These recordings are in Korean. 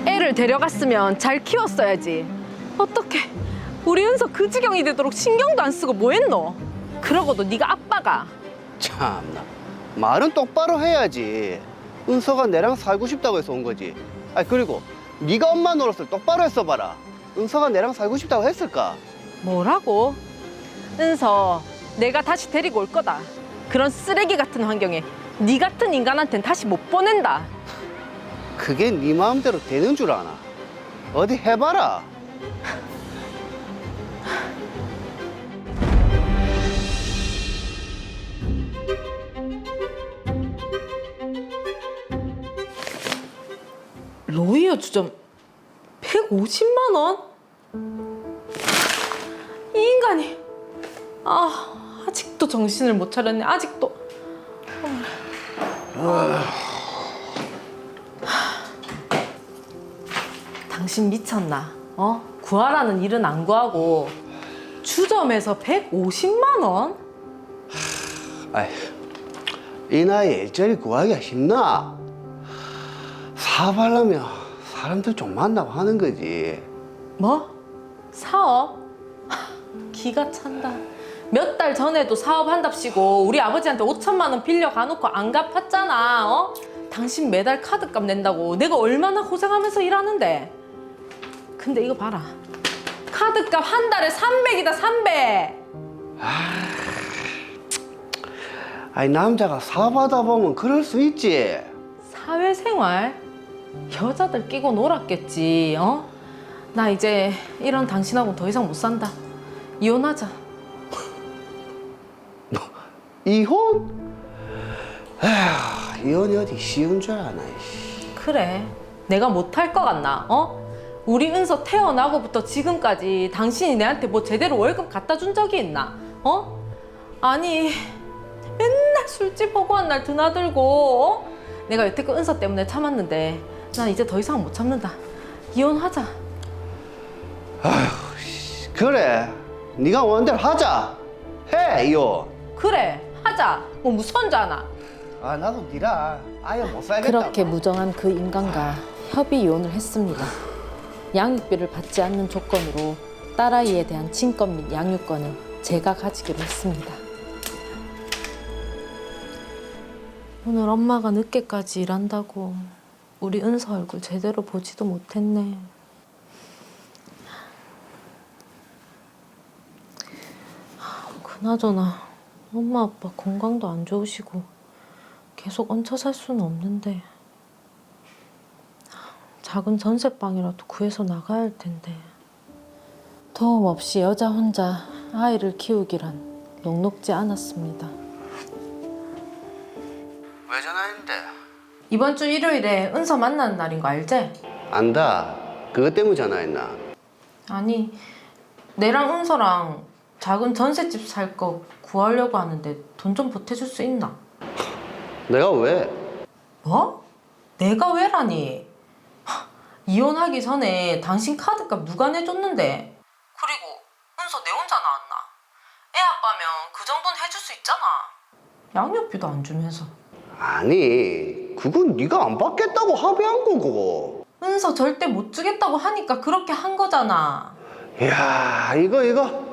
애를 데려갔으면 잘 키웠어야지. 어떡해. 우리 은서 그 지경이 되도록 신경도 안 쓰고 뭐 했노? 그러고도 네가 아빠가. 참나. 말은 똑바로 해야지. 은서가 내랑 살고 싶다고 해서 온 거지. 아 그리고 네가 엄마 노릇을 똑바로 했어봐라. 은서가 내랑 살고 싶다고 했을까? 뭐라고? 은서, 내가 다시 데리고 올 거다. 그런 쓰레기 같은 환경에 네 같은 인간한텐 다시 못 보낸다. 그게 네 마음대로 되는 줄 아나? 어디 해봐라. 로이어 주점 150만 원? 이 인간이 아직도 정신을 못 차렸네. 아직도. 당신 미쳤나? 구하라는 일은 안 구하고 주점에서 150만 원? 아이, 이 나이에 일자리 구하기가 쉽나? 사업하려면 사람들 좀 만나고 하는 거지. 뭐? 사업? 기가 찬다. 몇 달 전에도 사업한답시고 우리 아버지한테 5천만 원 빌려 가놓고 안 갚았잖아. 당신 매달 카드값 낸다고 내가 얼마나 고생하면서 일하는데. 근데 이거 봐라. 카드값 한 달에 300이다 300. 아이 남자가 사업하다 보면 그럴 수 있지. 사회생활? 여자들 끼고 놀았겠지. 나 이제 이런 당신하고는 더 이상 못 산다. 이혼하자. 이혼? 에휴, 이혼이 어디 쉬운 줄 아나. 그래. 내가 못할 것 같나? 우리 은서 태어나고부터 지금까지 당신이 내한테 뭐 제대로 월급 갖다 준 적이 있나? 아니 맨날 술집 보고 한 날 드나들고 내가 여태껏 은서 때문에 참았는데 난 이제 더 이상 못 참는다. 이혼하자. 그래, 네가 원하는 대로 하자. 해, 이혼. 그래 하자. 뭐 무서운 줄 아나? 아 나도 니랑 아예 못 살겠다. 그렇게 무정한 그 인간과 협의 이혼을 했습니다. 양육비를 받지 않는 조건으로 딸아이에 대한 친권 및 양육권은 제가 가지기로 했습니다. 오늘 엄마가 늦게까지 일한다고 우리 은서 얼굴 제대로 보지도 못했네. 그나저나 엄마 아빠 건강도 안 좋으시고 계속 얹혀 살 수는 없는데 작은 전셋방이라도 구해서 나가야 할 텐데. 도움 없이 여자 혼자 아이를 키우기란 녹록지 않았습니다. 왜 전화했는데? 이번 주 일요일에 은서 만나는 날인 거 알지? 안다. 그것 때문에 전화했나? 아니 내랑 은서랑 작은 전셋집 살 거 구하려고 하는데 돈 좀 보태줄 수 있나? 내가 왜? 뭐? 내가 왜라니? 이혼하기 전에 당신 카드값 누가 내줬는데? 그리고 은서 내 혼자 낳았나? 애 아빠면 그 정도는 해줄 수 있잖아. 양육비도 안 주면서. 아니, 그건 네가 안 받겠다고 합의한 거고. 은서 절대 못 주겠다고 하니까 그렇게 한 거잖아. 이야, 이거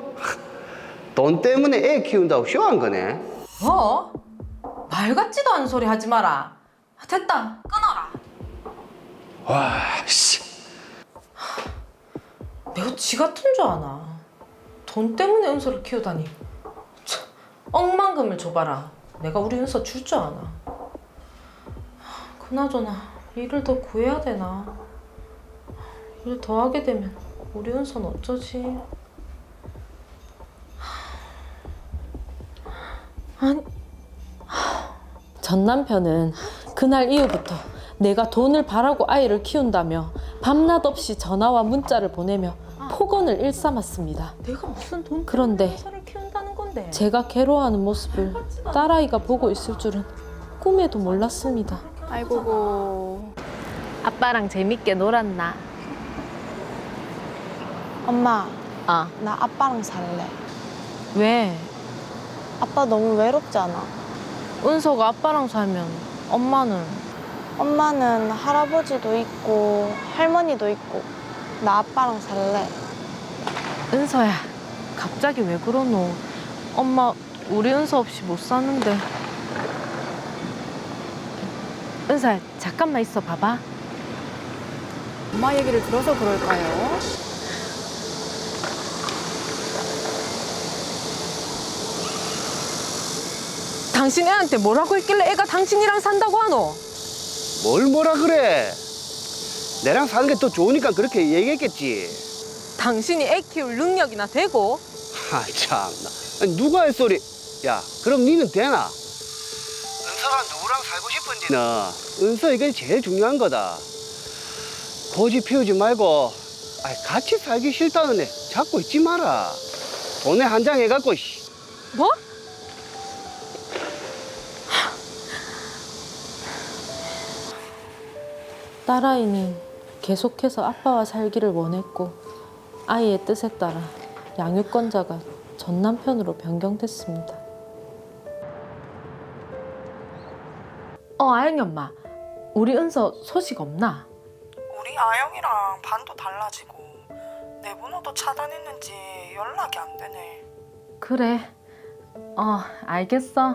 돈 때문에 애 키운다고 쇼한 거네. 뭐? 말 같지도 않은 소리 하지 마라. 됐다, 끊어라. 와, 씨. 내가 지 같은 줄 아나. 돈 때문에 은서를 키우다니. 참, 억만금을 줘봐라. 내가 우리 은서 줄 줄 아나. 그나저나 일을 더 구해야 되나. 일 더 하게 되면 우리 은서는 어쩌지? 아니, 전 남편은 그날 이후부터 내가 돈을 바라고 아이를 키운다며 밤낮 없이 전화와 문자를 보내며 폭언을 일삼았습니다. 내가 무슨 돈 그런데 은서를 키운다는 건데. 제가 괴로워하는 모습을 딸아이가 보고 있을 줄은 꿈에도 몰랐습니다. 아이고고. 아빠랑 재밌게 놀았나? 엄마, 아, 나 아빠랑 살래. 왜? 아빠 너무 외롭지 않아? 은서가 아빠랑 살면 엄마는? 엄마는 할아버지도 있고 할머니도 있고 나 아빠랑 살래. 은서야, 갑자기 왜 그러노? 엄마, 우리 은서 없이 못 사는데. 은서야, 잠깐만 있어 봐봐. 엄마 얘기를 들어서 그럴까요? 당신 애한테 뭐라고 했길래 애가 당신이랑 산다고 하노? 뭘 뭐라 그래? 내랑 사는 게 더 좋으니까 그렇게 얘기했겠지. 당신이 애 키울 능력이나 되고? 아 참나. 아니, 누가 할 소리? 야, 그럼 니는 되나? 은서가 누구랑 살고 싶은지는 은서 이게 제일 중요한 거다. 고집 피우지 말고 같이 살기 싫다는 애 잡고 있지 마라. 돈에 한 장 해갖고 뭐? 딸아이는 계속해서 아빠와 살기를 원했고 아이의 뜻에 따라 양육권자가 전 남편으로 변경됐습니다. 아영이 엄마, 우리 은서 소식 없나? 우리 아영이랑 반도 달라지고 내 번호도 차단했는지 연락이 안 되네. 그래. 알겠어.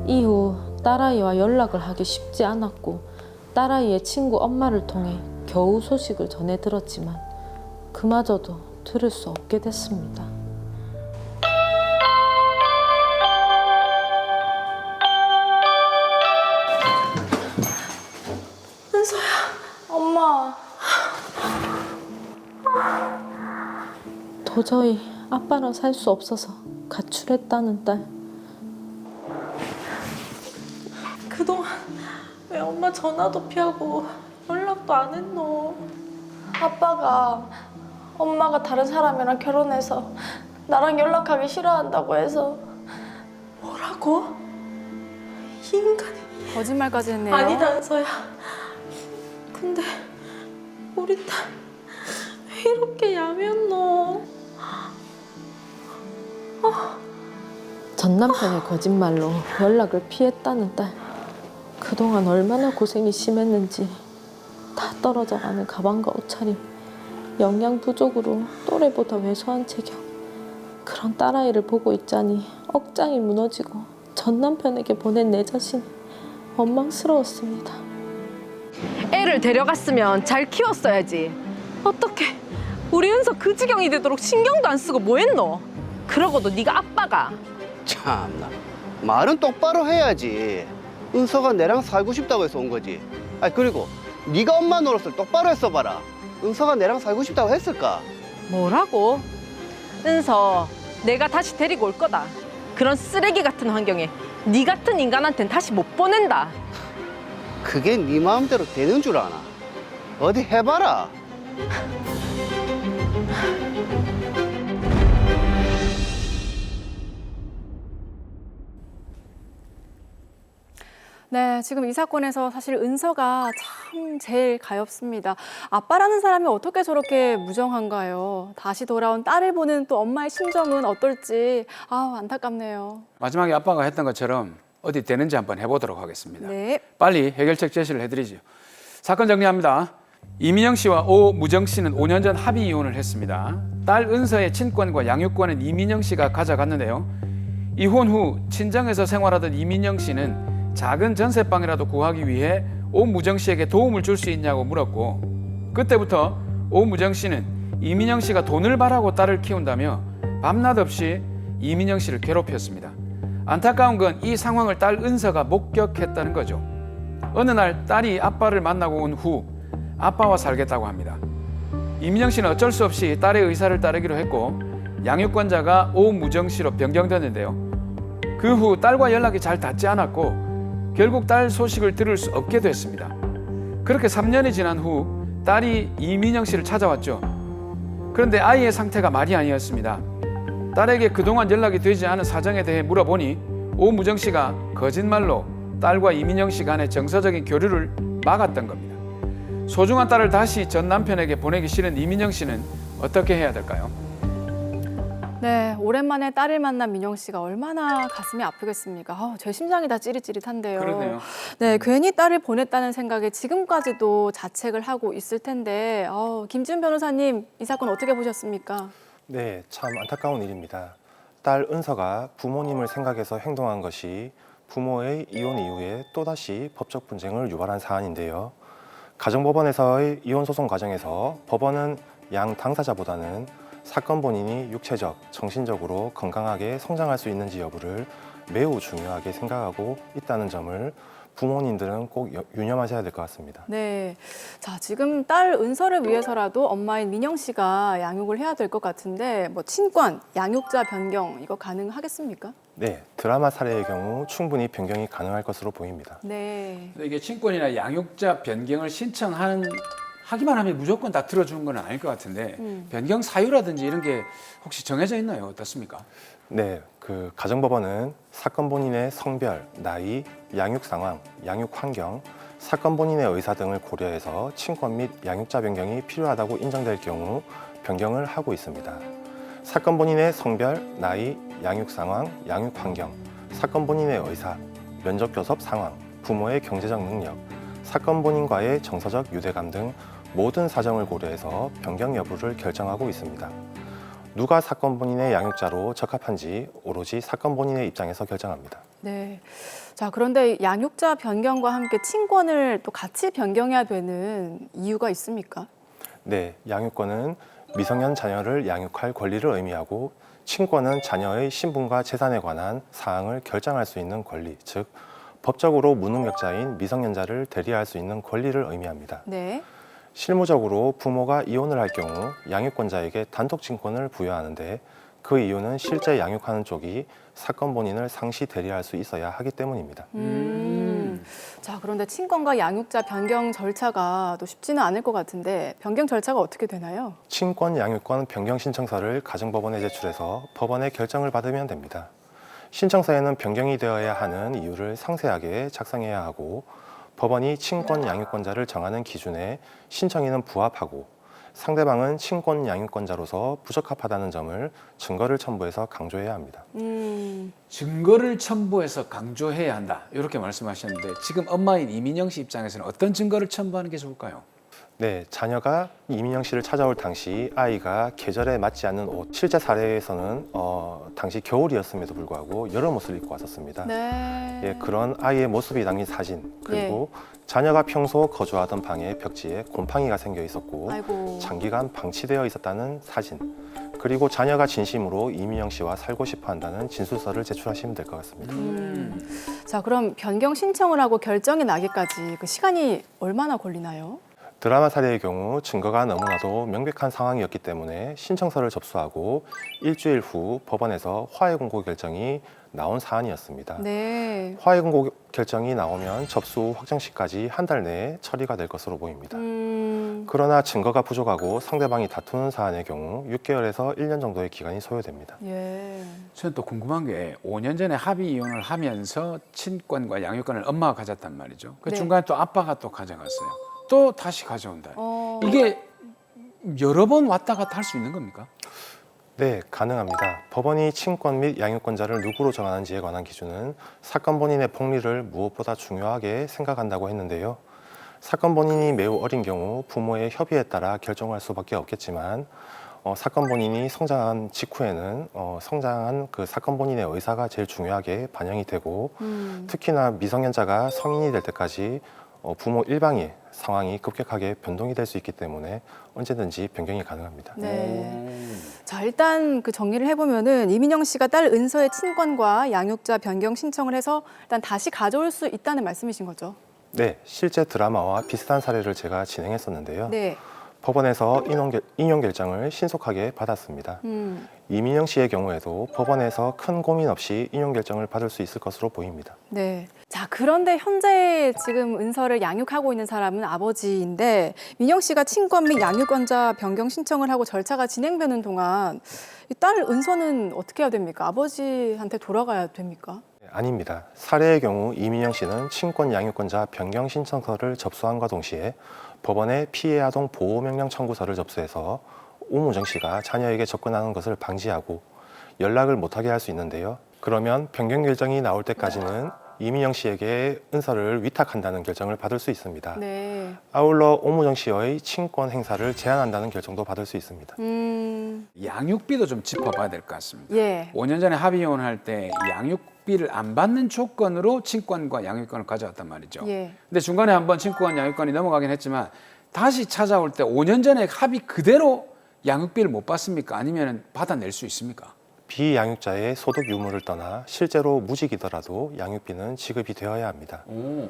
이후 딸아이와 연락을 하기 쉽지 않았고 딸아이의 친구 엄마를 통해 겨우 소식을 전해 들었지만 그마저도 들을 수 없게 됐습니다. 엄마. 도저히 아빠랑 살 수 없어서 가출했다는 딸. 그동안 왜 엄마 전화도 피하고 연락도 안 했노? 아빠가 엄마가 다른 사람이랑 결혼해서 나랑 연락하기 싫어한다고 해서. 뭐라고? 이 인간이. 거짓말까지 했네요. 아니다, 은서야. 근데 우리 딸 왜 이렇게 야면노? 전 남편의 거짓말로 연락을 피했다는 딸. 그동안 얼마나 고생이 심했는지 다 떨어져가는 가방과 옷차림, 영양 부족으로 또래보다 왜소한 체격. 그런 딸아이를 보고 있자니 억장이 무너지고 전 남편에게 보낸 내 자신이 원망스러웠습니다. 애를 데려갔으면 잘 키웠어야지. 어떻게 우리 은서 그 지경이 되도록 신경도 안 쓰고 뭐 했노? 그러고도 네가 아빠가. 참나. 말은 똑바로 해야지. 은서가 내랑 살고 싶다고 해서 온 거지. 그리고 네가 엄마 노릇을 똑바로 했어봐라. 은서가 내랑 살고 싶다고 했을까? 뭐라고? 은서, 내가 다시 데리고 올 거다. 그런 쓰레기 같은 환경에 네 같은 인간한텐 다시 못 보낸다. 그게 네 마음대로 되는 줄 아나? 어디 해봐라. 네, 지금 이 사건에서 사실 은서가 참 제일 가엾습니다. 아빠라는 사람이 어떻게 저렇게 무정한가요? 다시 돌아온 딸을 보는 또 엄마의 심정은 어떨지 안타깝네요. 마지막에 아빠가 했던 것처럼 어디 되는지 한번 해보도록 하겠습니다. 네. 빨리 해결책 제시를 해드리죠. 사건 정리합니다. 이민영 씨와 오무정 씨는 5년 전 합의 이혼을 했습니다. 딸 은서의 친권과 양육권은 이민영 씨가 가져갔는데요. 이혼 후 친정에서 생활하던 이민영 씨는 작은 전세방이라도 구하기 위해 오무정 씨에게 도움을 줄 수 있냐고 물었고, 그때부터 오무정 씨는 이민영 씨가 돈을 바라고 딸을 키운다며 밤낮 없이 이민영 씨를 괴롭혔습니다. 안타까운 건 이 상황을 딸 은서가 목격했다는 거죠. 어느 날 딸이 아빠를 만나고 온 후 아빠와 살겠다고 합니다. 이민영 씨는 어쩔 수 없이 딸의 의사를 따르기로 했고 양육권자가 오무정 씨로 변경됐는데요. 그 후 딸과 연락이 잘 닿지 않았고 결국 딸 소식을 들을 수 없게 됐습니다. 그렇게 3년이 지난 후 딸이 이민영 씨를 찾아왔죠. 그런데 아이의 상태가 말이 아니었습니다. 딸에게 그동안 연락이 되지 않은 사정에 대해 물어보니 오무정 씨가 거짓말로 딸과 이민영 씨 간의 정서적인 교류를 막았던 겁니다. 소중한 딸을 다시 전 남편에게 보내기 싫은 이민영 씨는 어떻게 해야 될까요? 네, 오랜만에 딸을 만난 민영 씨가 얼마나 가슴이 아프겠습니까? 제 심장이 다 찌릿찌릿한데요. 그러네요. 네, 괜히 딸을 보냈다는 생각에 지금까지도 자책을 하고 있을 텐데, 김지훈 변호사님, 이 사건 어떻게 보셨습니까? 네, 참 안타까운 일입니다. 딸 은서가 부모님을 생각해서 행동한 것이 부모의 이혼 이후에 또다시 법적 분쟁을 유발한 사안인데요. 가정법원에서의 이혼 소송 과정에서 법원은 양 당사자보다는 사건 본인이 육체적, 정신적으로 건강하게 성장할 수 있는지 여부를 매우 중요하게 생각하고 있다는 점을 부모님들은 꼭 유념하셔야 될 것 같습니다. 네, 자 지금 딸 은서를 위해서라도 엄마인 민영 씨가 양육을 해야 될 것 같은데 뭐 친권, 양육자 변경 이거 가능하겠습니까? 네, 드라마 사례의 경우 충분히 변경이 가능할 것으로 보입니다. 네, 이게 친권이나 양육자 변경을 하기만 하면 무조건 다 들어주는 건 아닐 것 같은데 변경 사유라든지 이런 게 혹시 정해져 있나요? 어떻습니까? 네, 가정법원은 사건 본인의 성별, 나이, 양육 상황, 양육 환경, 사건 본인의 의사 등을 고려해서 친권 및 양육자 변경이 필요하다고 인정될 경우 변경을 하고 있습니다. 사건 본인의 성별, 나이, 양육 상황, 양육 환경, 사건 본인의 의사, 면접 교섭 상황, 부모의 경제적 능력, 사건 본인과의 정서적 유대감 등 모든 사정을 고려해서 변경 여부를 결정하고 있습니다. 누가 사건 본인의 양육자로 적합한지 오로지 사건 본인의 입장에서 결정합니다. 네. 자 그런데 양육자 변경과 함께 친권을 또 같이 변경해야 되는 이유가 있습니까? 네, 양육권은 미성년 자녀를 양육할 권리를 의미하고 친권은 자녀의 신분과 재산에 관한 사항을 결정할 수 있는 권리, 즉 법적으로 무능력자인 미성년자를 대리할 수 있는 권리를 의미합니다. 네. 실무적으로 부모가 이혼을 할 경우 양육권자에게 단독 친권을 부여하는데 그 이유는 실제 양육하는 쪽이 사건 본인을 상시 대리할 수 있어야 하기 때문입니다. 자 그런데 친권과 양육자 변경 절차가 또 쉽지는 않을 것 같은데 변경 절차가 어떻게 되나요? 친권 양육권 변경 신청서를 가정법원에 제출해서 법원의 결정을 받으면 됩니다. 신청서에는 변경이 되어야 하는 이유를 상세하게 작성해야 하고 법원이 친권 양육권자를 정하는 기준에 신청인은 부합하고 상대방은 친권 양육권자로서 부적합하다는 점을 증거를 첨부해서 강조해야 합니다. 증거를 첨부해서 강조해야 한다 이렇게 말씀하셨는데 지금 엄마인 이민영 씨 입장에서는 어떤 증거를 첨부하는 게 좋을까요? 네, 자녀가 이민영 씨를 찾아올 당시 아이가 계절에 맞지 않는 옷, 실제 사례에서는 당시 겨울이었음에도 불구하고 여름 옷을 입고 왔었습니다. 네. 예, 그런 아이의 모습이 담긴 사진, 그리고 자녀가 평소 거주하던 방의 벽지에 곰팡이가 생겨 있었고 아이고. 장기간 방치되어 있었다는 사진, 그리고 자녀가 진심으로 이민영 씨와 살고 싶어 한다는 진술서를 제출하시면 될 것 같습니다. 자 그럼 변경 신청을 하고 결정이 나기까지 그 시간이 얼마나 걸리나요? 드라마 사례의 경우 증거가 너무나도 명백한 상황이었기 때문에 신청서를 접수하고 일주일 후 법원에서 화해 공고 결정이 나온 사안이었습니다. 네. 화해 공고 결정이 나오면 접수 후 확정시까지 한 달 내에 처리가 될 것으로 보입니다. 그러나 증거가 부족하고 상대방이 다투는 사안의 경우 6개월에서 1년 정도의 기간이 소요됩니다. 예. 저는 또 궁금한 게 5년 전에 합의 이혼을 하면서 친권과 양육권을 엄마가 가졌단 말이죠. 그 네. 중간에 또 아빠가 또 가져갔어요. 또 다시 가져온다. 이게 여러 번 왔다 갔다 할 수 있는 겁니까? 네, 가능합니다. 법원이 친권 및 양육권자를 누구로 정하는지에 관한 기준은 사건 본인의 폭리를 무엇보다 중요하게 생각한다고 했는데요. 사건 본인이 매우 어린 경우 부모의 협의에 따라 결정할 수밖에 없겠지만 사건 본인이 성장한 직후에는 성장한 그 사건 본인의 의사가 제일 중요하게 반영이 되고 특히나 미성년자가 성인이 될 때까지 부모 일방의 상황이 급격하게 변동이 될 수 있기 때문에 언제든지 변경이 가능합니다. 네. 자 일단 그 정리를 해보면은 이민영 씨가 딸 은서의 친권과 양육자 변경 신청을 해서 일단 다시 가져올 수 있다는 말씀이신 거죠? 네, 실제 드라마와 비슷한 사례를 제가 진행했었는데요. 네. 법원에서 인용 결정을 신속하게 받았습니다. 이민영 씨의 경우에도 법원에서 큰 고민 없이 인용 결정을 받을 수 있을 것으로 보입니다. 네. 자 그런데 현재 지금 은서를 양육하고 있는 사람은 아버지인데 민영 씨가 친권 및 양육권자 변경 신청을 하고 절차가 진행되는 동안 이 딸 은서는 어떻게 해야 됩니까? 아버지한테 돌아가야 됩니까? 아닙니다. 사례의 경우 이민영 씨는 친권 양육권자 변경 신청서를 접수함과 동시에 법원에 피해 아동 보호 명령 청구서를 접수해서 오무정 씨가 자녀에게 접근하는 것을 방지하고 연락을 못하게 할 수 있는데요. 그러면 변경 결정이 나올 때까지는 이민영 씨에게 은서를 위탁한다는 결정을 받을 수 있습니다. 네. 아울러 오무정 씨와의 친권 행사를 제한한다는 결정도 받을 수 있습니다. 양육비도 좀 짚어봐야 될 것 같습니다. 예. 5년 전에 합의 이혼할 때 양육비를 안 받는 조건으로 친권과 양육권을 가져왔단 말이죠. 예. 근데 중간에 한번 친권 양육권이 넘어가긴 했지만 다시 찾아올 때 5년 전에 합의 그대로 양육비를 못 받습니까? 아니면 받아낼 수 있습니까? 비양육자의 소득 유무를 떠나 실제로 무직이더라도 양육비는 지급이 되어야 합니다. 오.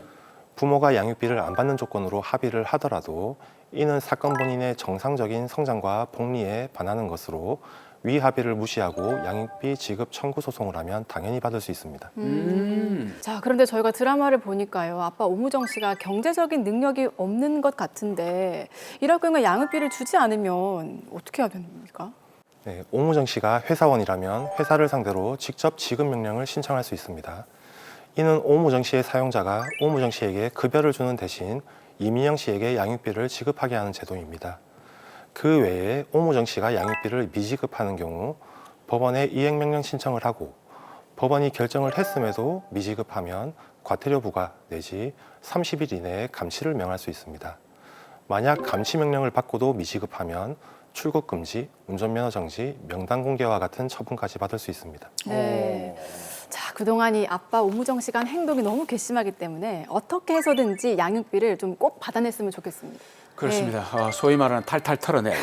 부모가 양육비를 안 받는 조건으로 합의를 하더라도 이는 사건 본인의 정상적인 성장과 복리에 반하는 것으로 위 합의를 무시하고 양육비 지급 청구 소송을 하면 당연히 받을 수 있습니다. 자, 그런데 저희가 드라마를 보니까요. 아빠 오무정 씨가 경제적인 능력이 없는 것 같은데 이럴 경우에 양육비를 주지 않으면 어떻게 해야 됩니까? 네, 오무정 씨가 회사원이라면 회사를 상대로 직접 지급 명령을 신청할 수 있습니다. 이는 오무정 씨의 사용자가 오무정 씨에게 급여를 주는 대신 이민영 씨에게 양육비를 지급하게 하는 제도입니다. 그 외에 오무정 씨가 양육비를 미지급하는 경우 법원에 이행명령 신청을 하고 법원이 결정을 했음에도 미지급하면 과태료 부과 내지 30일 이내에 감치를 명할 수 있습니다. 만약 감치 명령을 받고도 미지급하면 출국 금지, 운전면허 정지, 명단 공개와 같은 처분까지 받을 수 있습니다. 네. 자, 그동안 이 아빠 오무정 씨가 한 행동이 너무 괘씸하기 때문에 어떻게 해서든지 양육비를 좀 꼭 받아냈으면 좋겠습니다. 그렇습니다. 소위 말하는 탈탈 털어내.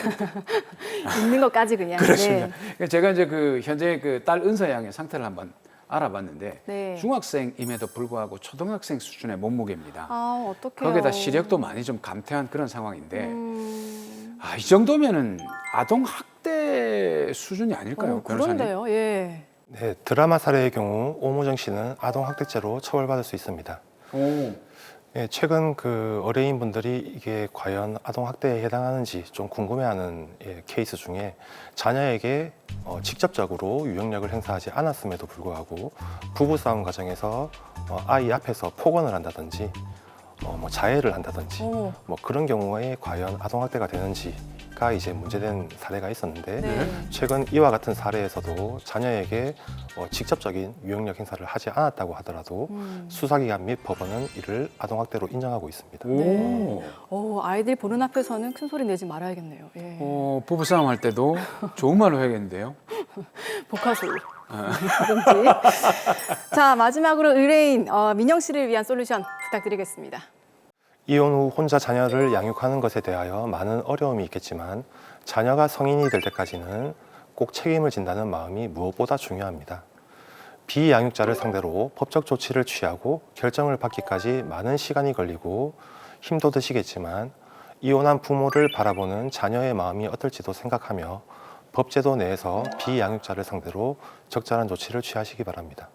있는 것까지 그냥. 그렇습니다. 네. 제가 이제 그 현재 그 딸 은서 양의 상태를 한번 알아봤는데 네. 중학생임에도 불구하고 초등학생 수준의 몸무게입니다. 아, 어떡해요. 거기다 시력도 많이 좀 감퇴한 그런 상황인데 이 정도면은 아동 학대 수준이 아닐까요, 변호사님? 그런데요. 예. 네, 드라마 사례의 경우 오무정 씨는 아동학대죄로 처벌받을 수 있습니다. 오. 예, 최근 그 의뢰인분들이 이게 과연 아동학대에 해당하는지 좀 궁금해하는 케이스 중에 자녀에게 직접적으로 유형력을 행사하지 않았음에도 불구하고 부부싸움 과정에서 아이 앞에서 폭언을 한다든지 뭐 자해를 한다든지 오. 뭐 그런 경우에 과연 아동학대가 되는지가 이제 문제된 사례가 있었는데 네. 최근 이와 같은 사례에서도 자녀에게 직접적인 유형력 행사를 하지 않았다고 하더라도 수사기관 및 법원은 이를 아동학대로 인정하고 있습니다. 오. 아이들 보는 앞에서는 큰 소리 내지 말아야겠네요. 예. 부부싸움 할 때도 좋은 말로 해야겠는데요. 복화술. 든지. 자, 마지막으로 의뢰인 민영 씨를 위한 솔루션 부탁드리겠습니다. 이혼 후 혼자 자녀를 양육하는 것에 대하여 많은 어려움이 있겠지만 자녀가 성인이 될 때까지는 꼭 책임을 진다는 마음이 무엇보다 중요합니다. 비양육자를 상대로 법적 조치를 취하고 결정을 받기까지 많은 시간이 걸리고 힘도 드시겠지만 이혼한 부모를 바라보는 자녀의 마음이 어떨지도 생각하며 법제도 내에서 비양육자를 상대로 적절한 조치를 취하시기 바랍니다.